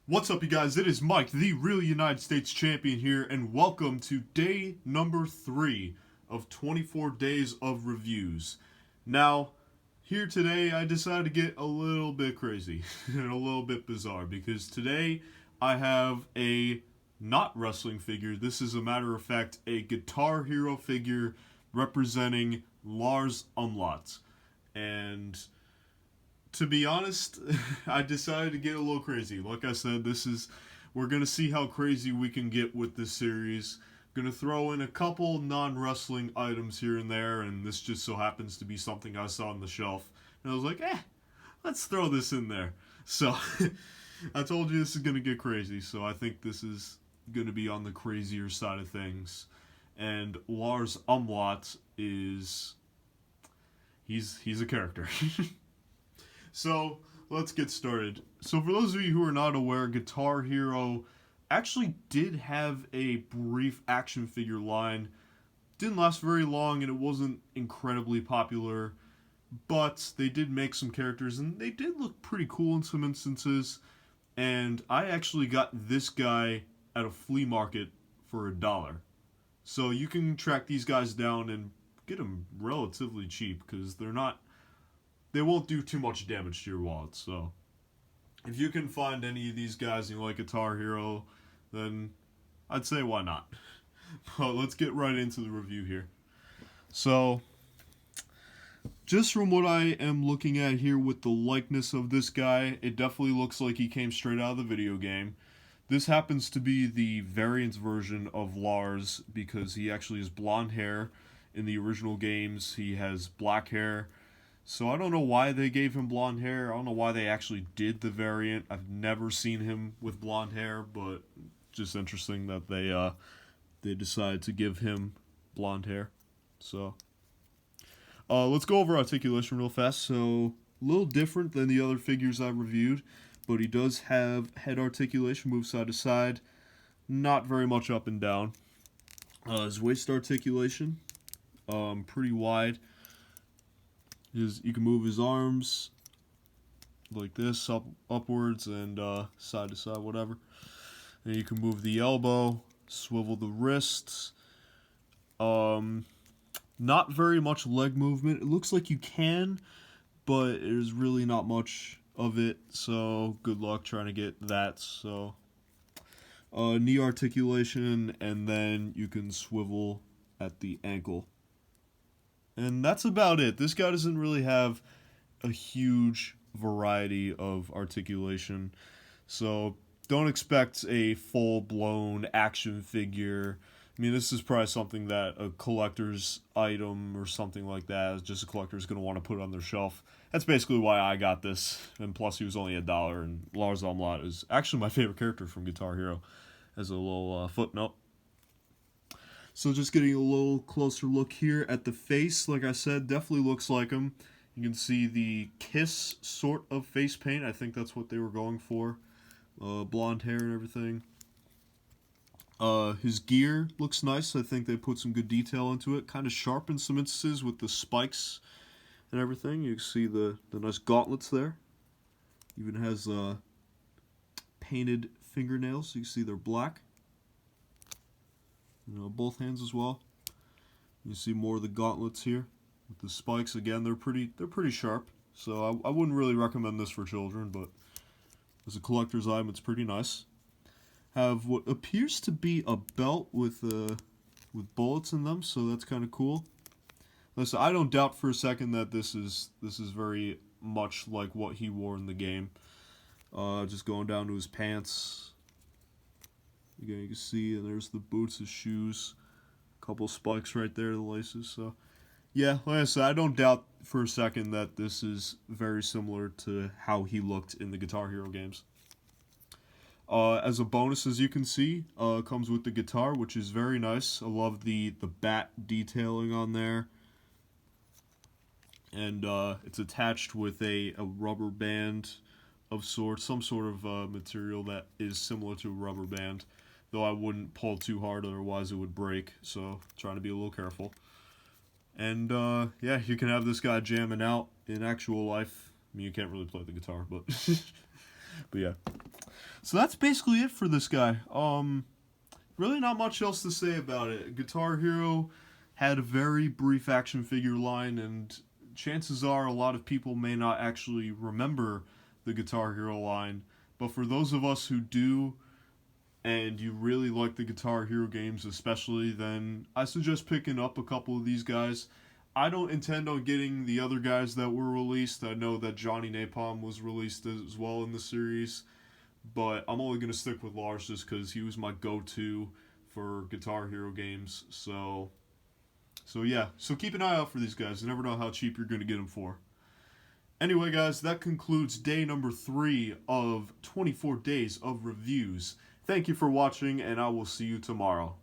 What's up, you guys? It is Mike, the real United States champion here, and welcome to day number 3 of 24 days of reviews. Now, here today, I decided to get a little bit crazy and a little bit bizarre because today I have a not wrestling figure. This is, a matter of fact, a Guitar Hero figure representing Lars Ümlaüt. And to be honest, I decided to get a little crazy. Like I said, we're gonna see how crazy we can get with this series. Gonna throw in a couple non-wrestling items here and there, and this just so happens to be something I saw on the shelf, and I was like, let's throw this in there. So I told you this is gonna get crazy, so I think this is gonna be on the crazier side of things. And Lars Ümlaüt is he's a character. So let's get started. So for those of you who are not aware, Guitar Hero actually did have a brief action figure line. Didn't last very long and it wasn't incredibly popular, but they did make some characters and they did look pretty cool in some instances. And I actually got this guy at a flea market for $1. So you can track these guys down and get them relatively cheap because they won't do too much damage to your wallet. So if you can find any of these guys and you like Guitar Hero, then I'd say why not. But let's get right into the review here. So just from what I am looking at here with the likeness of this guy, it definitely looks like he came straight out of the video game. This happens to be the variant version of Lars because he actually has blonde hair. In the original games, he has black hair. So I don't know why they gave him blonde hair. I don't know why they actually did the variant. I've never seen him with blonde hair, but just interesting that they decided to give him blonde hair. So let's go over articulation real fast. So a little different than the other figures I reviewed, but he does have head articulation, move side to side, not very much up and down. His waist articulation, pretty wide. You can move his arms like this, upwards and side to side, whatever. And you can move the elbow, swivel the wrists. Not very much leg movement. It looks like you can, but there's really not much of it. So good luck trying to get that. So knee articulation, and then you can swivel at the ankle. And that's about it. This guy doesn't really have a huge variety of articulation. So don't expect a full-blown action figure. I mean, this is probably something that a collector's item or something like that, just a collector's going to want to put on their shelf. That's basically why I got this. And plus, he was only $1. And Lars Ümlaüt is actually my favorite character from Guitar Hero, as a little footnote. So just getting a little closer look here at the face, like I said, definitely looks like him. You can see the Kiss sort of face paint. I think that's what they were going for. Blonde hair and everything. His gear looks nice. I think they put some good detail into it. Kind of sharp in some instances with the spikes and everything. You can see the nice gauntlets there. Even has painted fingernails. You can see they're black. Both hands as well. You see more of the gauntlets here with the spikes. Again, they're pretty sharp. So I wouldn't really recommend this for children, but as a collector's item, it's pretty nice. Have what appears to be a belt with bullets in them, so that's kind of cool. Listen, I don't doubt for a second that this is very much like what he wore in the game. Just going down to his pants. Again, you can see, and there's the boots, his shoes, a couple spikes right there, the laces. So, yeah, like I said, I don't doubt for a second that this is very similar to how he looked in the Guitar Hero games. As a bonus, as you can see, comes with the guitar, which is very nice. I love the bat detailing on there. And it's attached with a rubber band of sorts, some sort of material that is similar to a rubber band. Though I wouldn't pull too hard, otherwise it would break. So trying to be a little careful. And yeah, you can have this guy jamming out in actual life. I mean, you can't really play the guitar, but But yeah. So that's basically it for this guy. Really not much else to say about it. Guitar Hero had a very brief action figure line, and chances are a lot of people may not actually remember the Guitar Hero line. But for those of us who do, and you really like the Guitar Hero games especially, then I suggest picking up a couple of these guys. I don't intend on getting the other guys that were released. I know that Johnny Napalm was released as well in the series, but I'm only going to stick with Lars just because he was my go-to for Guitar Hero games. So yeah, so keep an eye out for these guys. You never know how cheap you're going to get them for. Anyway, guys, that concludes day number 3 of 24 days of reviews. Thank you for watching, and I will see you tomorrow.